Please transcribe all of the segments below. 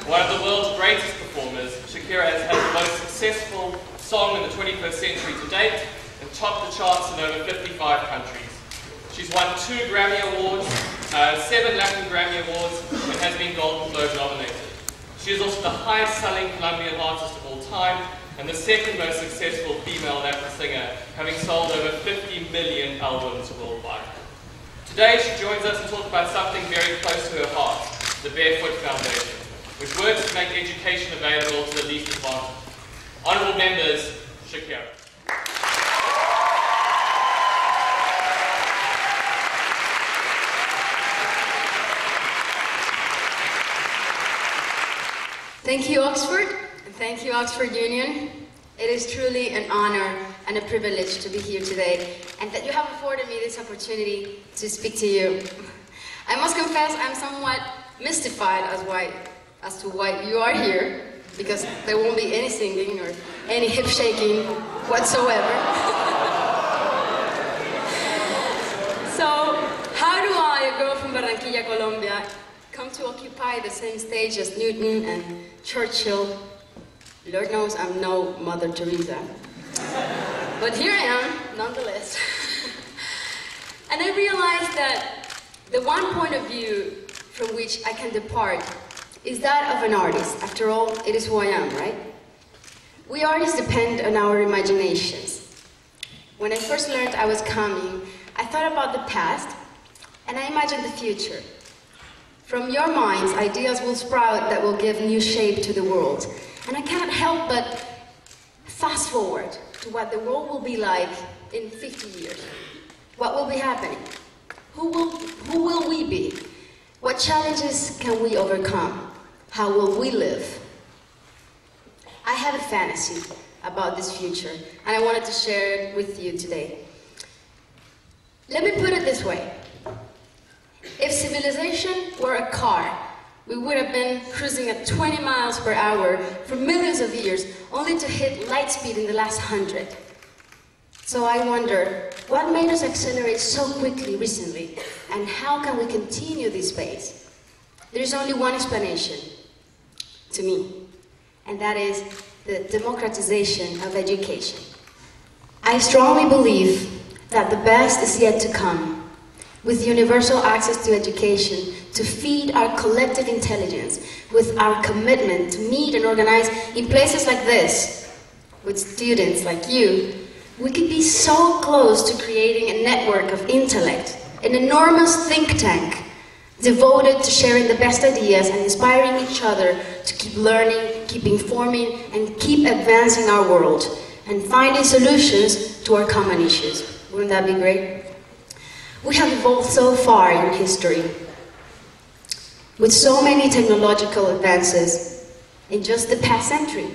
One of the world's greatest performers, Shakira has had the most successful song in the 21st century to date and topped the charts in over 55 countries. She's won 2 Grammy Awards, 7 Latin Grammy Awards, and has been Golden Globe nominated. She is also the highest-selling Colombian artist of all time and the second most successful female Latin singer, having sold over 50 million albums worldwide. Today she joins us to talk about something very close to her heart, the Barefoot Foundation, which works to make education available to the least advantaged. Honourable members, Shakira. Thank you, Oxford, and thank you, Oxford Union. It is truly an honor and a privilege to be here today, and that you have afforded me this opportunity to speak to you. I must confess I'm somewhat mystified as to why you are here, because there won't be any singing or any hip shaking whatsoever. So, how do I, a girl from Barranquilla, Colombia, come to occupy the same stage as Newton and Churchill? Lord knows I'm no Mother Teresa. But here I am, nonetheless. And I realized that the one point of view from which I can depart is that of an artist. After all, it is who I am, right? We artists depend on our imaginations. When I first learned I was coming, I thought about the past, and I imagined the future. From your minds, ideas will sprout that will give new shape to the world. And I cannot help but fast forward to what the world will be like in 50 years. What will be happening? Who will we be? What challenges can we overcome? How will we live? I have a fantasy about this future, and I wanted to share it with you today. Let me put it this way. If civilization were a car, we would have been cruising at 20 miles per hour for millions of years, only to hit light speed in the last 100. So I wonder, what made us accelerate so quickly recently, and how can we continue this pace? There is only one explanation, to me, and that is the democratization of education. I strongly believe that the best is yet to come, with universal access to education, to feed our collective intelligence, with our commitment to meet and organize in places like this, with students like you. We could be so close to creating a network of intellect, an enormous think tank, devoted to sharing the best ideas and inspiring each other to keep learning, keep informing, and keep advancing our world, and finding solutions to our common issues. Wouldn't that be great? We have evolved so far in history, with so many technological advances in just the past century.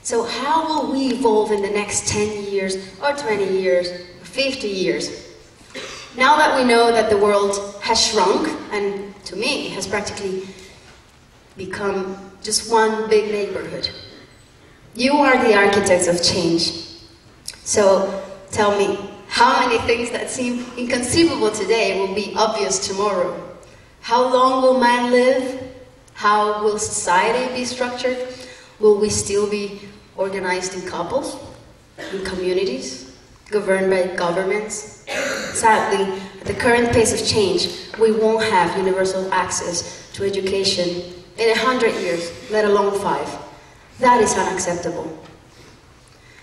So how will we evolve in the next 10 years, or 20 years, or 50 years? Now that we know that the world has shrunk, and to me, has practically become just one big neighborhood. You are the architects of change. So tell me, how many things that seem inconceivable today will be obvious tomorrow? How long will man live? How will society be structured? Will we still be organized in couples, in communities, governed by governments? Sadly, at the current pace of change, we won't have universal access to education in 100 years, let alone 5. That is unacceptable.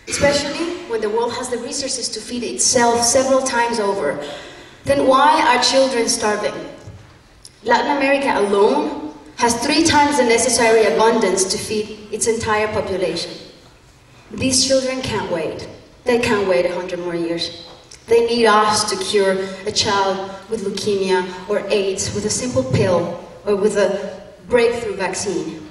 Especially when the world has the resources to feed itself several times over. Then why are children starving? Latin America alone has 3 times the necessary abundance to feed its entire population. These children can't wait. They can't wait 100 more years. They need us to cure a child with leukemia or AIDS with a simple pill or with a breakthrough vaccine.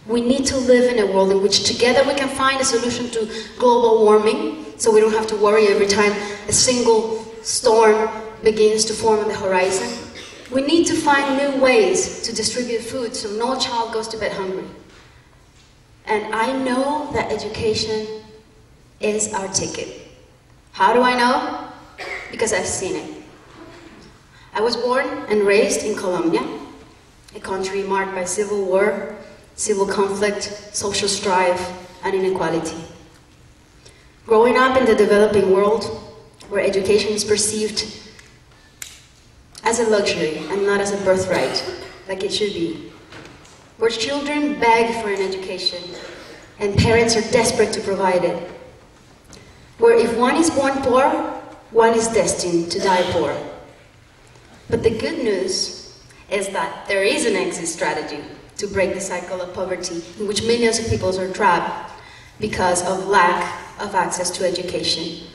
We need to live in a world in which together we can find a solution to global warming, so we don't have to worry every time a single storm begins to form on the horizon. We need to find new ways to distribute food so no child goes to bed hungry. And I know that education is our ticket. How do I know? Because I've seen it. I was born and raised in Colombia, a country marked by civil war, civil conflict, social strife, and inequality. Growing up in the developing world, where education is perceived as a luxury and not as a birthright, like it should be, where children beg for an education and parents are desperate to provide it, where if one is born poor, one is destined to die poor. But the good news is that there is an exit strategy to break the cycle of poverty in which millions of people are trapped because of lack of access to education.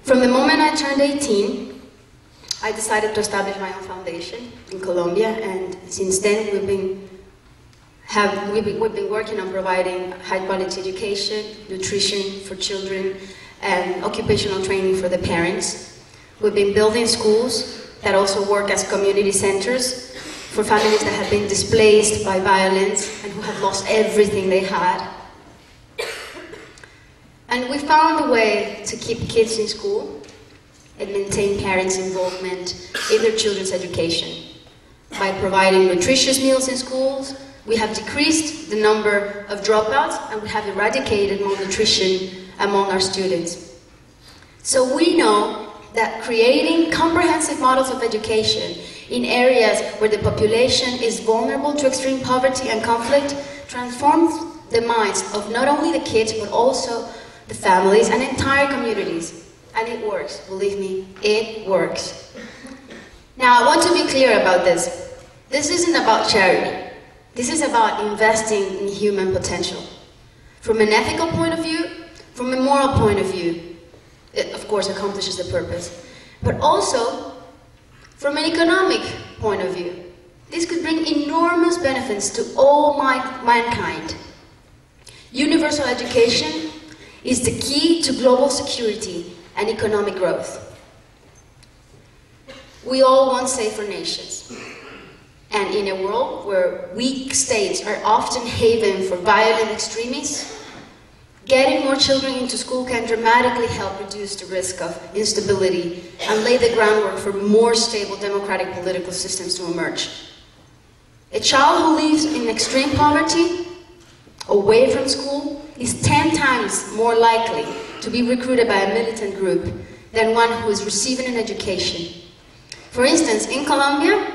From the moment I turned 18, I decided to establish my own foundation in Colombia, and since then we've been working on providing high-quality education, nutrition for children, and occupational training for the parents. We've been building schools that also work as community centers for families that have been displaced by violence and who have lost everything they had. And we found a way to keep kids in school and maintain parents' involvement in their children's education. By providing nutritious meals in schools, we have decreased the number of dropouts and we have eradicated malnutrition among our students. So we know that creating comprehensive models of education in areas where the population is vulnerable to extreme poverty and conflict transforms the minds of not only the kids but also the families and entire communities. And it works, believe me, it works. Now I want to be clear about this. This isn't about charity. This is about investing in human potential. From an ethical point of view, from a moral point of view, it of course accomplishes the purpose. But also, from an economic point of view, this could bring enormous benefits to all mankind. Universal education is the key to global security and economic growth. We all want safer nations. And in a world where weak states are often haven for violent extremists, getting more children into school can dramatically help reduce the risk of instability and lay the groundwork for more stable democratic political systems to emerge. A child who lives in extreme poverty, away from school, is 10 times more likely to be recruited by a militant group than one who is receiving an education. For instance, in Colombia,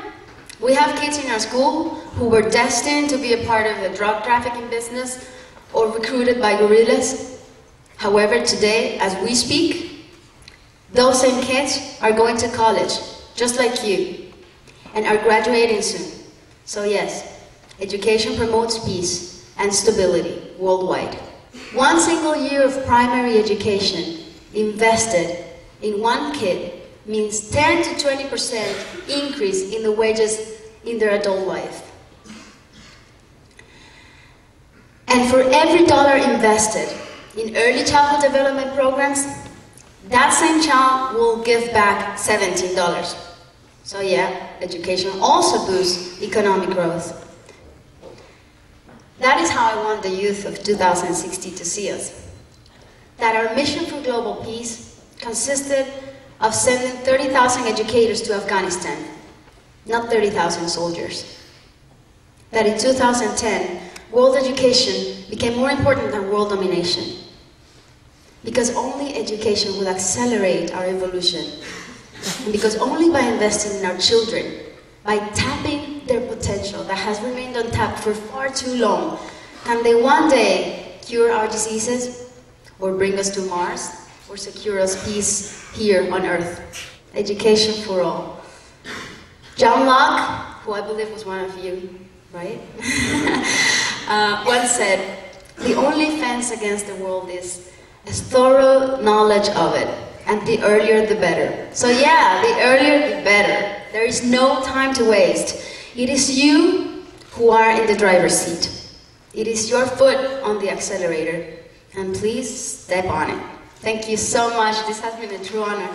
we have kids in our school who were destined to be a part of the drug trafficking business or recruited by guerrillas. However, today, as we speak, those same kids are going to college, just like you, and are graduating soon. So yes, education promotes peace and stability worldwide. One single year of primary education invested in one kid means 10 to 20% increase in the wages in their adult life. And for every dollar invested in early childhood development programs, that same child will give back $17. So yeah, education also boosts economic growth. That is how I want the youth of 2060 to see us. That our mission for global peace consisted of sending 30,000 educators to Afghanistan, not 30,000 soldiers. That in 2010, world education became more important than world domination. Because only education will accelerate our evolution. And because only by investing in our children, by tapping their potential that has remained untapped for far too long, can they one day cure our diseases, or bring us to Mars, or secure us peace here on Earth. Education for all. John Locke, who I believe was one of you, right? Once said, the only fence against the world is a thorough knowledge of it, and the earlier the better. So yeah, the earlier the better. There is no time to waste. It is you who are in the driver's seat. It is your foot on the accelerator, and please step on it. Thank you so much. This has been a true honor.